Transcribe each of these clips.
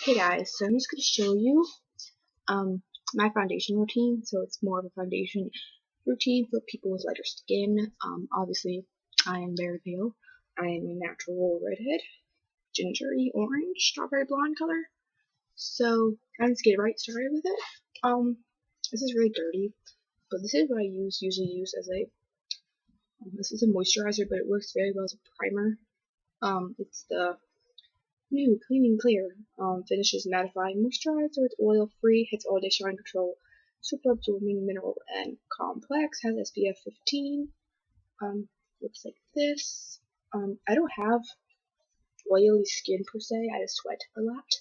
Hey guys, so I'm just going to show you my foundation routine. So it's more of a foundation routine for people with lighter skin. Obviously, I am very pale. I am a natural redhead, gingery orange, strawberry blonde color. So I'm just get right started with it. This is really dirty, but this is what I usually use as a this is a moisturizer, but it works very well as a primer. It's the new Clean and Clear finishes mattifying moisturizer with oil-free, hits all day shine control, super absorbing mineral and complex, has SPF 15. Looks like this. I don't have oily skin per se. I just sweat a lot.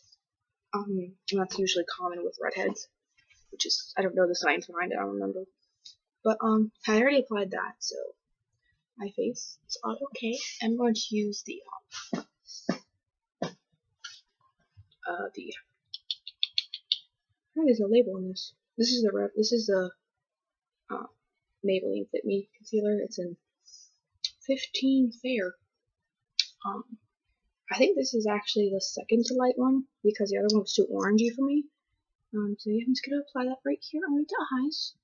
And that's usually common with redheads, which is I don't know the science behind it. I don't remember. But I already applied that, so my face is all okay. I'm going to use the there's a label on this. This is the Maybelline Fit Me concealer. It's in 15 Fair. I think this is actually the second to light one because the other one was too orangey for me. So yeah, I'm just gonna apply that right here under the eyes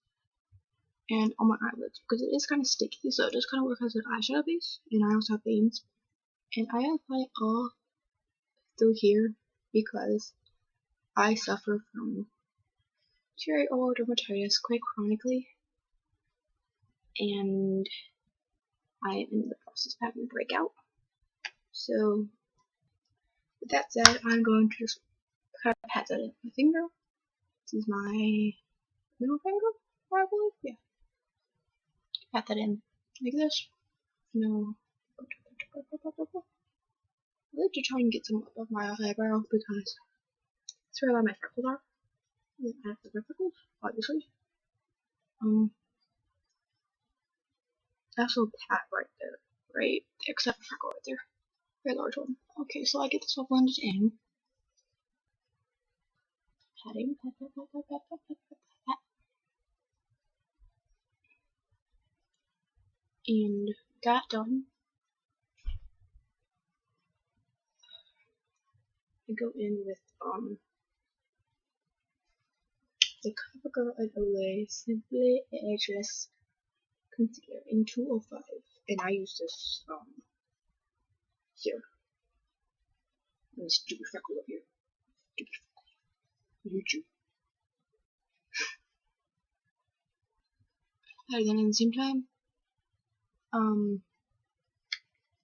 and on my eyelids because it is kind of sticky, so it does kind of work as an eyeshadow base. And I also have veins, and I apply it all through here because I suffer from cherry-oil dermatitis quite chronically, and I am in the process of having a breakout. So, with that said, I'm going to just pat that in with my finger. This is my middle finger, I believe. Yeah. Pat that in like this. No. I like to try and get some above my eyebrow because that's where a lot of my freckles are. I have the freckles, obviously. I also pat right there, right? Except for freckle right there. Very large one. Okay, so I get this all blended in. Patting, pat, pat, pat, pat, pat, pat, pat, pat, pat. And that done. I go in with the CoverGirl and Olay Simply Ageless Concealer in 205, and I use this here. And this stupid freckle up here. Stupid freckle. YouTube. And then at the same time,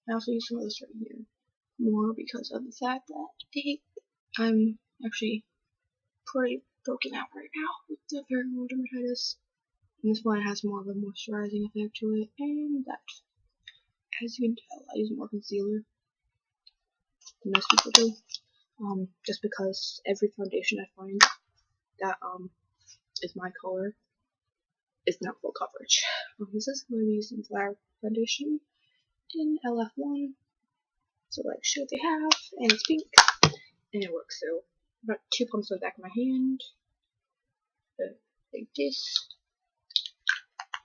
I also use some of this right here more because of the fact that I'm actually pretty broken out right now with the cherry-oil dermatitis. And this one has more of a moisturizing effect to it, and that, as you can tell, I use more concealer than most people do. Just because every foundation I find that is my color is not full coverage. This is going to be using Flower Foundation in LF1. So like show what they have, and it's pink, and it works. So about 2 pumps on the back of my hand, like this,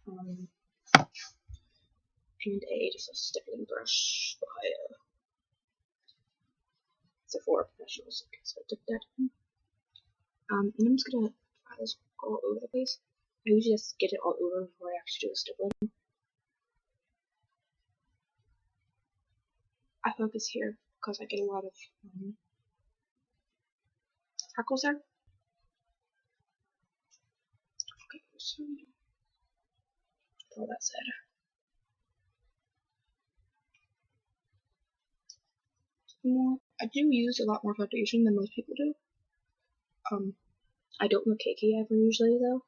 and just a stippling brush by Sephora Professionals. Okay, so I took that in. And I'm just gonna apply this all over the place. I usually just get it all over before I actually do the stippling. I focus here because I get a lot of freckles there. Okay, so with all that said, I do use a lot more foundation than most people do. I don't look cakey ever usually though.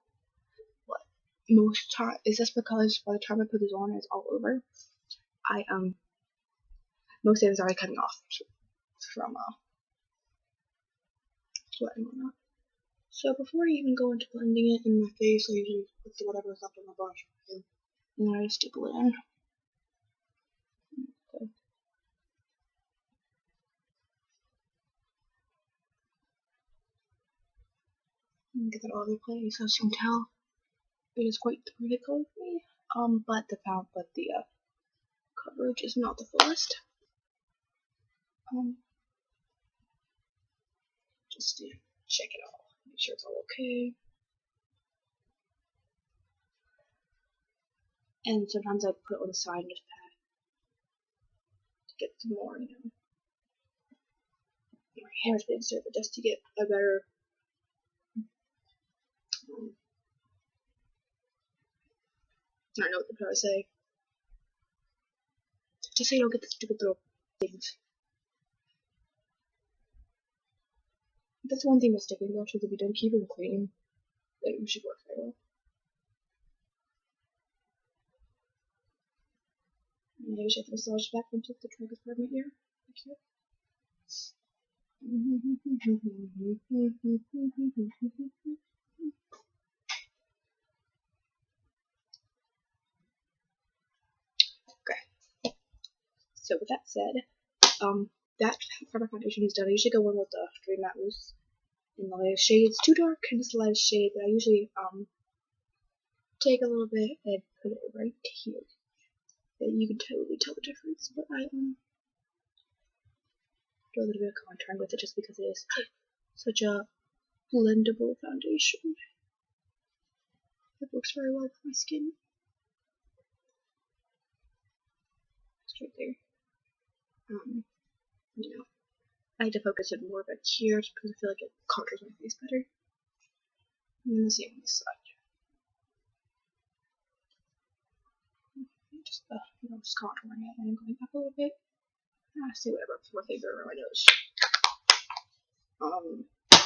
But most time it's just because by the time I put this on, it's all over. Most of it is already cutting off from sweating on that. So before I even go into blending it in my face, I usually put whatever's left on my brush and then I just stipple it in. Okay. And get that all over the place. As you can tell, it is quite the perfect color for me. But the coverage is not the fullest. just to check it all, make sure it's all okay. And sometimes I put it on the side and just pat to get some more, you know. My hair's been served just to get a better I don't know what to say. Just so you don't get the stupid little things. That's one thing with sticking brushes, if you don't keep them clean, then it should work very well. And I usually have to massage back into the trigger part of my ear. Like here. Okay. So with that said, that part of foundation is done. I usually go in with the Dream Matte Mousse in the lightest shade. It's too dark and it's the lightest shade, but I usually take a little bit and put it right here. And you can totally tell the difference. But I do a little bit of contouring with it just because it is such a blendable foundation. It works very well for my skin. It's right there. You know, I had to focus it more back here because I feel like it contours my face better. And then the same on this side. Just, just contouring it and going up a little bit. I say whatever before they go around my nose. I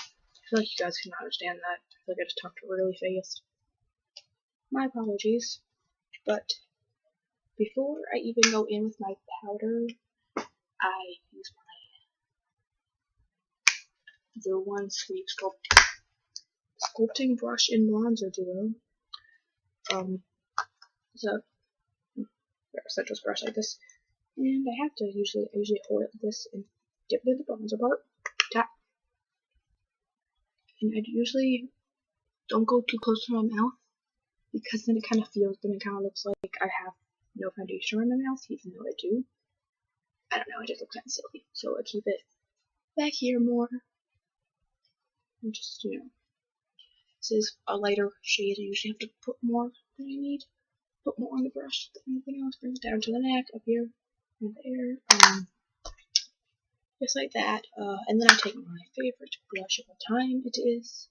feel like you guys cannot understand that. I feel like I just talked really fast. My apologies. But before I even go in with my powder, I use the One Sweet Sculpting Brush in Bronzer Duo. It's a citrus brush like this. And I usually hold it like this and dip it in the bronzer part. Tap. And I usually don't go too close to my mouth because then it kind of looks like I have no foundation on my mouth, even though I do. I don't know, it just looks kind of silly. So I keep it back here more. And just, this is a lighter shade. I usually have to put more than I need. Put more on the brush than anything else. Bring it down to the neck, up here, and there. Just like that. And then I take my favorite blush of all time. It is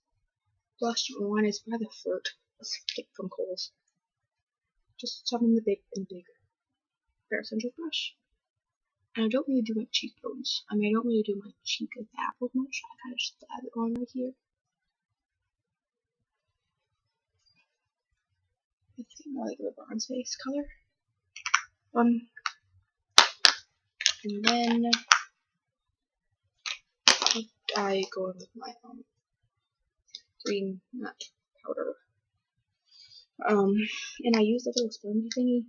Blush On. It's by the Flirt stick from Kohl's. Just something in the big Bare Essential brush. And I don't really do my cheekbones. I don't really do my cheek like that with much. I kind of just dab it on right here. It's more like a bronze face color. And then I go in with my green matte powder. And I use the little spongy thingy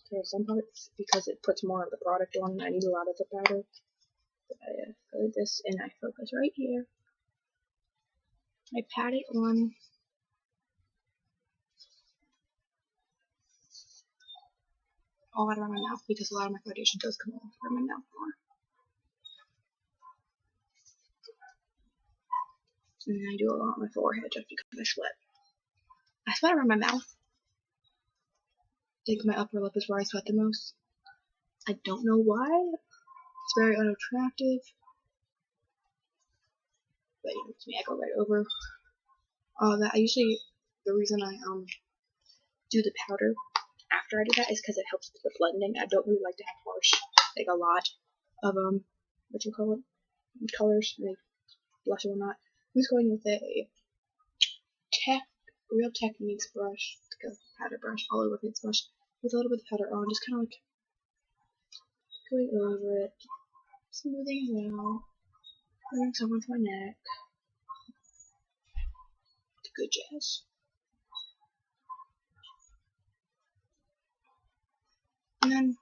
for some parts because it puts more of the product on. I need a lot of the powder. But I go like this and I focus right here. I pat it on. All out around my mouth because a lot of my foundation does come off from my mouth more. And then I do a lot on my forehead just because I sweat. I sweat around my mouth. I think my upper lip is where I sweat the most. I don't know why. It's very unattractive. But to me, I go right over all that. The reason I do the powder after I do that is because it helps with the blending. I don't really like to have harsh, like a lot of colors, like blush or not. I'm just going with a Real Techniques brush, like a powder brush, all over face brush, with a little bit of powder on, just kind of like going over it, smoothing it out, bringing some onto my neck. Good jazz. And then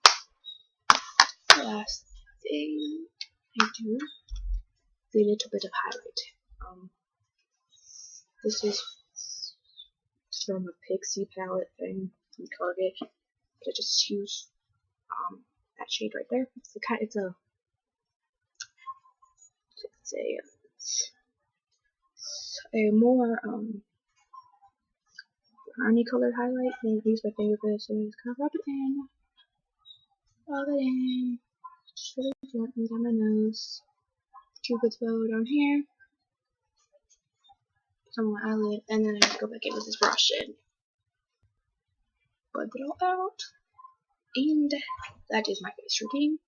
the last thing I do is a little bit of highlight. This is from a Pixie palette thing from Target. I just use that shade right there. It's a a more brownie colored highlight, and I use my finger for this, and just kind of rub it in. Rub it in. Just really gently down my nose. Cupid's bow down here. Some on my eyelid, and then I just go back in with this brush and blend it all out. And that is my face routine.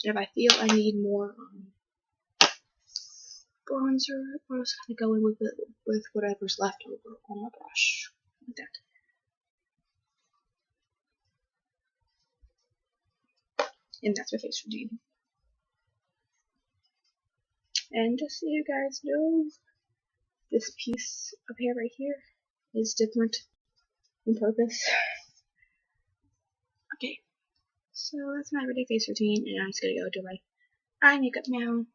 If I feel I need more bronzer, I'll just kind of go in with whatever's left over on my brush, like that. And that's my face routine. And just so you guys know, this piece of hair right here is different on purpose. Okay, so that's my everyday face routine, and I'm just gonna go do my eye makeup now.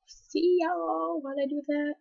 See y'all while I do that.